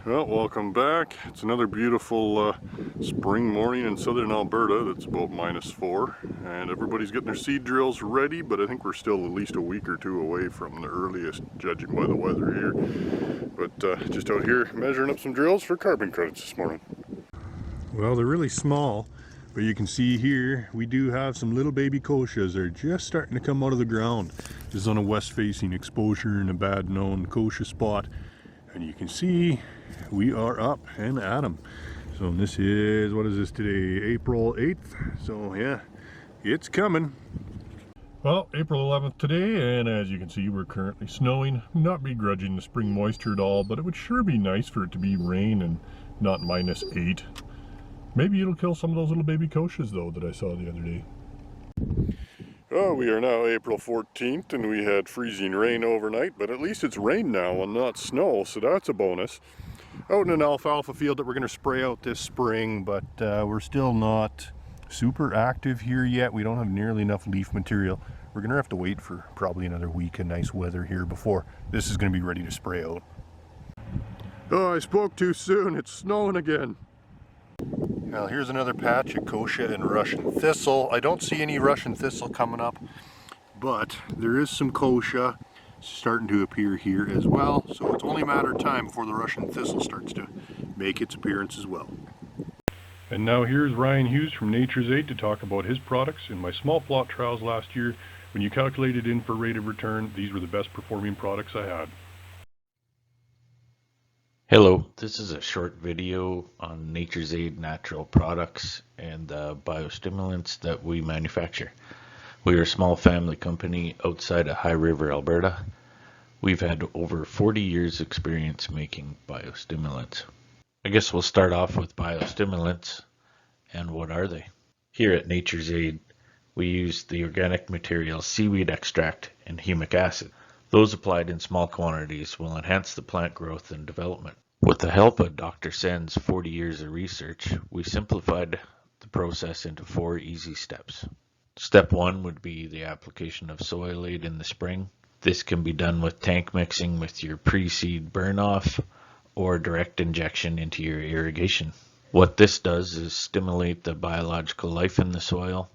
Well, welcome back. It's another beautiful spring morning in southern Alberta. That's about -4, and everybody's getting their seed drills ready, but I think we're still at least a week or two away from the earliest, judging by the weather here. But just out here measuring up some drills for carbon credits this morning. Well, they're really small, but you can see here we do have some little baby kochias. They're just starting to come out of the ground. This is on a west-facing exposure in a bad known kochia spot. And you can see we are up and at them. So this is, what is this today? April 8th. So yeah, it's coming. Well, April 11th today, and as you can see, we're currently snowing. Not begrudging the spring moisture at all, but it would sure be nice for it to be rain and not -8. Maybe it'll kill some of those little baby kochias though that I saw the other day. Oh, we are now April 14th and we had freezing rain overnight, but at least it's rain now and not snow, so that's a bonus. Out in an alfalfa field that we're going to spray out this spring, but we're still not super active here yet. We don't have nearly enough leaf material. We're going to have to wait for probably another week of nice weather here before this is going to be ready to spray out. Oh, I spoke too soon. It's snowing again. Now here's another patch of kochia and Russian thistle. I don't see any Russian thistle coming up, but there is some kochia starting to appear here as well. So it's only a matter of time before the Russian thistle starts to make its appearance as well. And now here's Ryan Hughes from Nature's Aid to talk about his products. In my small plot trials last year, when you calculated in for rate of return, these were the best performing products I had. Hello, this is a short video on Nature's Aid natural products and biostimulants that we manufacture. We are a small family company outside of High River, Alberta. We've had over 40 years experience making biostimulants. I guess we'll start off with biostimulants, and what are they? Here at Nature's Aid, we use the organic material seaweed extract and humic acid. Those applied in small quantities will enhance the plant growth and development. With the help of Dr. Sen's 40 years of research, we simplified the process into 4 easy steps. Step 1 would be the application of soil aid in the spring. This can be done with tank mixing with your pre-seed burn-off or direct injection into your irrigation. What this does is stimulate the biological life in the soil,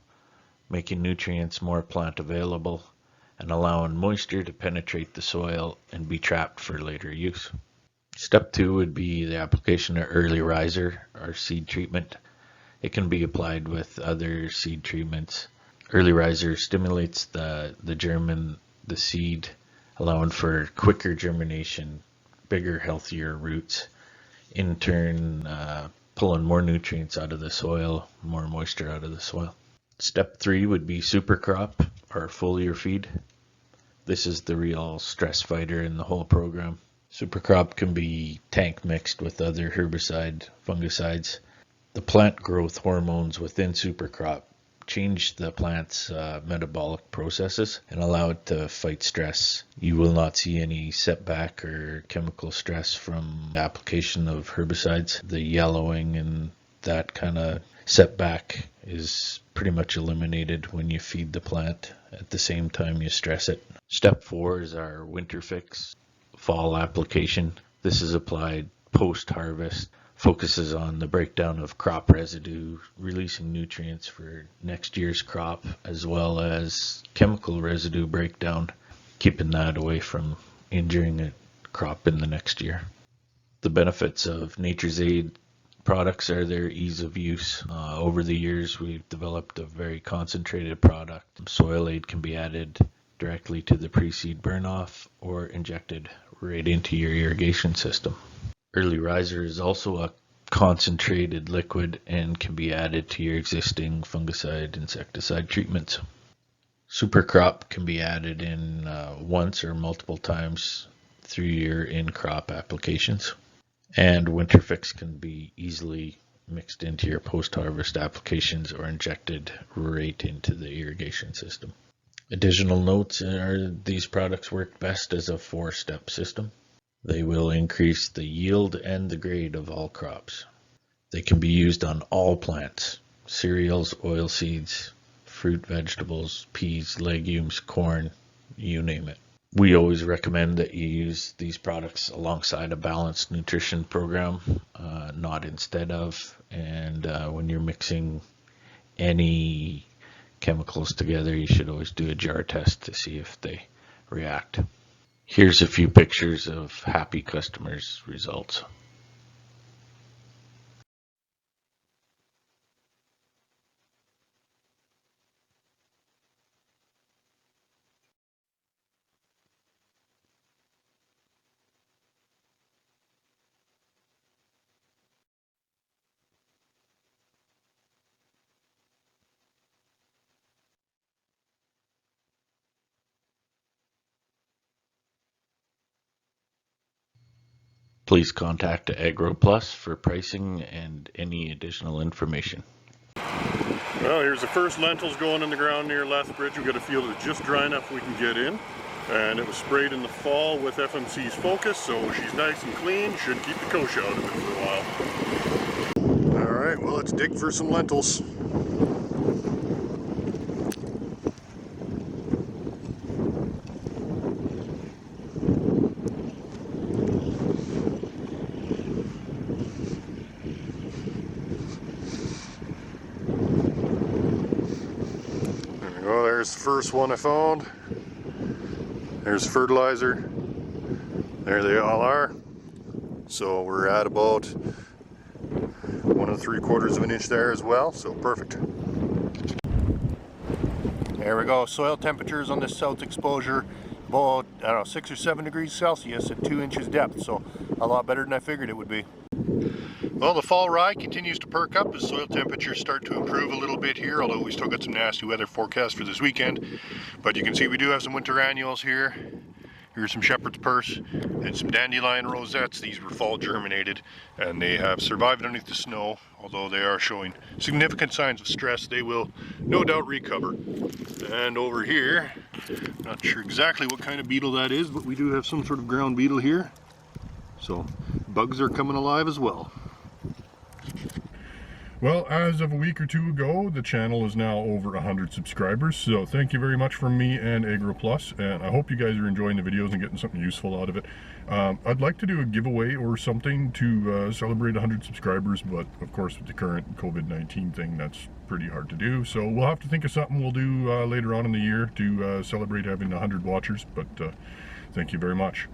making nutrients more plant available and allowing moisture to penetrate the soil and be trapped for later use. Step 2 would be the application of early riser or seed treatment. It can be applied with other seed treatments. Early riser stimulates the seed, allowing for quicker germination, bigger, healthier roots, in turn pulling more nutrients out of the soil, more moisture out of the soil. Step 3 would be super crop or foliar feed. This is the real stress fighter in the whole program. Supercrop can be tank mixed with other herbicide, fungicides. The plant growth hormones within supercrop change the plant's metabolic processes and allow it to fight stress. You will not see any setback or chemical stress from the application of herbicides. The yellowing and that kind of setback is pretty much eliminated when you feed the plant at the same time you stress it. Step 4 is our winter fix. Fall application. This is applied post-harvest, focuses on the breakdown of crop residue, releasing nutrients for next year's crop, as well as chemical residue breakdown, keeping that away from injuring a crop in the next year. The benefits of Nature's Aid products are their ease of use. Over the years, we've developed a very concentrated product. Soil aid can be added directly to the pre-seed burn-off or injected right into your irrigation system. Early riser is also a concentrated liquid and can be added to your existing fungicide, insecticide treatments. Supercrop can be added in once or multiple times through your in-crop applications. And winter fix can be easily mixed into your post-harvest applications or injected right into the irrigation system. Additional notes are these products work best as a 4-step system. They will increase the yield and the grade of all crops. They can be used on all plants, cereals, oilseeds, fruit, vegetables, peas, legumes, corn, you name it. We always recommend that you use these products alongside a balanced nutrition program, not instead of. And when you're mixing any chemicals together, you should always do a jar test to see if they react. Here's a few pictures of happy customers' results. Please contact AgroPlus for pricing and any additional information. Well, here's the first lentils going in the ground near Lethbridge. We've got a field that's just dry enough we can get in. And it was sprayed in the fall with FMC's Focus, so she's nice and clean. Should keep the kochia out of it for a while. All right, well, let's dig for some lentils. There's the first one I found. There's fertilizer. There they all are. So we're at about 1 3/4 of an inch there as well, so perfect. There we go, soil temperatures on this south exposure, about, I don't know, 6 or 7 degrees Celsius at 2 inches depth, so a lot better than I figured it would be. Well, the fall rye continues to perk up as soil temperatures start to improve a little bit here, although we still got some nasty weather forecast for this weekend. But you can see we do have some winter annuals here. Here's some shepherd's purse and some dandelion rosettes. These were fall germinated and they have survived underneath the snow, although they are showing significant signs of stress. They will no doubt recover. And over here, not sure exactly what kind of beetle that is, but we do have some sort of ground beetle here. So bugs are coming alive as well. Well, as of a week or two ago, the channel is now over 100 subscribers, so thank you very much from me and AgroPlus, and I hope you guys are enjoying the videos and getting something useful out of it. I'd like to do a giveaway or something to celebrate 100 subscribers, but of course with the current COVID-19 thing, that's pretty hard to do, so we'll have to think of something we'll do later on in the year to celebrate having 100 watchers, but thank you very much.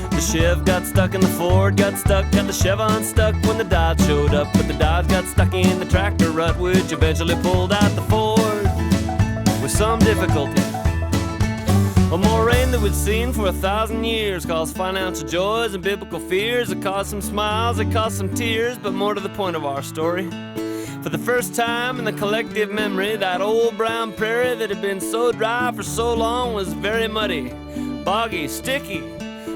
The Chev got stuck in the Ford, got the Chev unstuck when the Dodge showed up. But the Dodge got stuck in the tractor rut, which eventually pulled out the Ford with some difficulty. Well, more rain than we'd seen for 1,000 years caused financial joys and biblical fears. It caused some smiles, it caused some tears, but more to the point of our story. For the first time in the collective memory, that old brown prairie that had been so dry for so long was very muddy, boggy, sticky.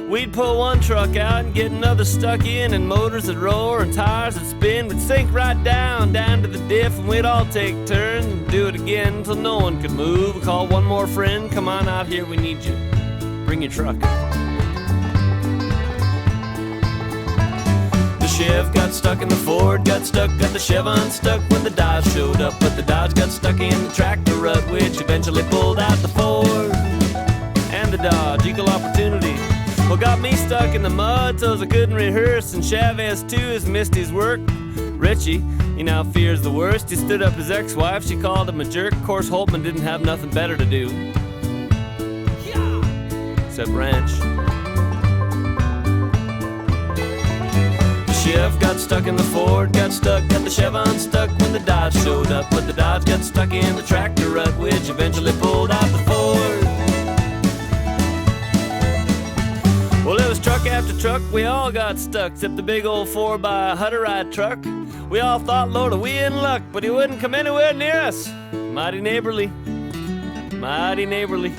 We'd pull one truck out and get another stuck in, and motors that roar and tires that spin would sink right down to the diff, and we'd all take turns and do it again until no one could move. We call one more friend, come on out here, we need you. Bring your truck. The Chev got stuck in the Ford, got the Chev unstuck when the Dodge showed up. But the Dodge got stuck in the tractor rut, which eventually pulled out the Ford and the Dodge. Equal opportunity. Well, got me stuck in the mud so I couldn't rehearse, and Chavez too has missed his work. Richie, he now fears the worst. He stood up his ex-wife, she called him a jerk. Of course, Holtman didn't have nothing better to do except ranch. The Chev got stuck in the Ford, got the Chev unstuck when the Dodge showed up. But the Dodge got stuck in the tractor rut, which eventually pulled out the Ford. Well, it was truck after truck, we all got stuck, except the big old 4x100 truck. We all thought, Lord, are we in luck? But he wouldn't come anywhere near us. Mighty neighborly, mighty neighborly.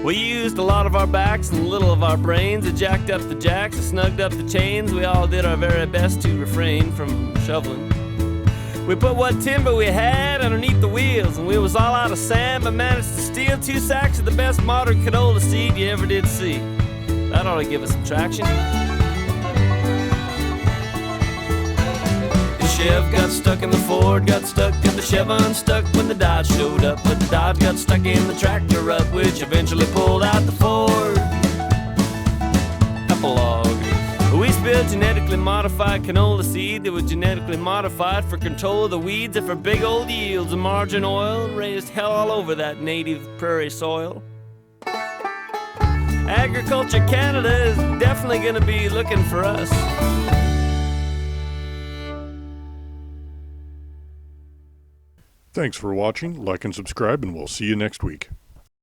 We used a lot of our backs and a little of our brains. It jacked up the jacks, it snugged up the chains. We all did our very best to refrain from shoveling. We put what timber we had underneath the wheels, and we was all out of sand, but managed to steal 2 sacks of the best modern canola seed you ever did see. That ought to give us some traction. The Chev got stuck and the Ford got stuck and the Chev unstuck when the Dodge showed up, but the Dodge got stuck in the tractor rut, which eventually pulled out the Ford. Epilogue. We spilled genetically modified canola seed that was genetically modified for control of the weeds and for big old yields of margarine oil, and raised hell all over that native prairie soil. Agriculture Canada is definitely going to be looking for us. Thanks for watching. Like and subscribe, and we'll see you next week.